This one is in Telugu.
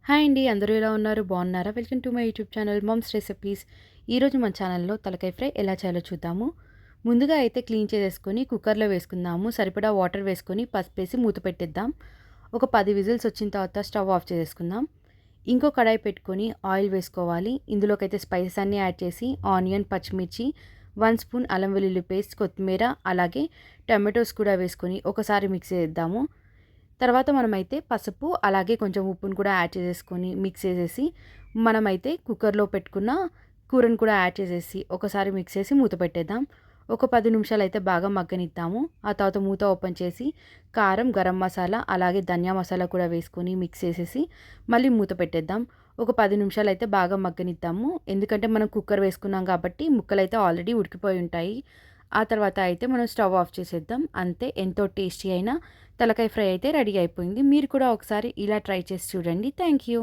హాయ్ అండి. అందరూ ఎలా ఉన్నారు? బాగున్నారా? Welcome to my YouTube channel moms recipes. ఈరోజు మన ఛానల్‌లో తలకాయ ఫ్రై ఎలా చేయాలో చూద్దాము. ముందుగా అయితే క్లీన్ చేసేసుకొని కుక్కర్‌లో వేసుకుందాము. సరిపడా వాటర్ వేసుకొని పసుపేసి మూత పెట్టేద్దాం. ఒక 10 విజిల్స్ వచ్చిన తర్వాత స్టవ్ ఆఫ్ చేసేసుకుందాం. ఇంకో కడాయి పెట్టుకొని ఆయిల్ వేసుకోవాలి. ఇందులోకైతే స్పైసెస్ అన్నీ యాడ్ చేసి ఆనియన్, పచ్చిమిర్చి, 1 స్పూన్ అల్లం వెల్లుల్లి పేస్ట్, కొత్తిమీర, అలాగే టమాటోస్ కూడా వేసుకొని ఒకసారి మిక్స్ చేద్దాము. తర్వాత మనమైతే పసుపు అలాగే కొంచెం ఉప్పును కూడా యాడ్ చేసేసుకొని మిక్స్ చేసేసి మనమైతే కుక్కర్లో పెట్టుకున్న కూరను కూడా యాడ్ చేసేసి ఒకసారి మిక్స్ చేసి మూత పెట్టేద్దాం. ఒక 10 నిమిషాలు అయితే బాగా మగ్గనిద్దాము. ఆ తర్వాత మూత ఓపెన్ చేసి కారం, గరం మసాలా అలాగే ధనియా మసాలా కూడా వేసుకొని మిక్స్ చేసేసి మళ్ళీ మూత పెట్టేద్దాం. ఒక 10 నిమిషాలు అయితే బాగా మగ్గనిద్దాము. ఎందుకంటే మనం కుక్కర్ వేసుకున్నాం కాబట్టి ముక్కలైతే ఆల్రెడీ ఉడికిపోయి ఉంటాయి. ఆ తర్వాత అయితే మనం స్టవ్ ఆఫ్ చేసేద్దాం. అంతే, ఎంతో టేస్టీ అయిన తలకాయ ఫ్రై అయితే రెడీ అయిపోయింది. మీరు కూడా ఒకసారి ఇలా ట్రై చేసి చూడండి. Thank you.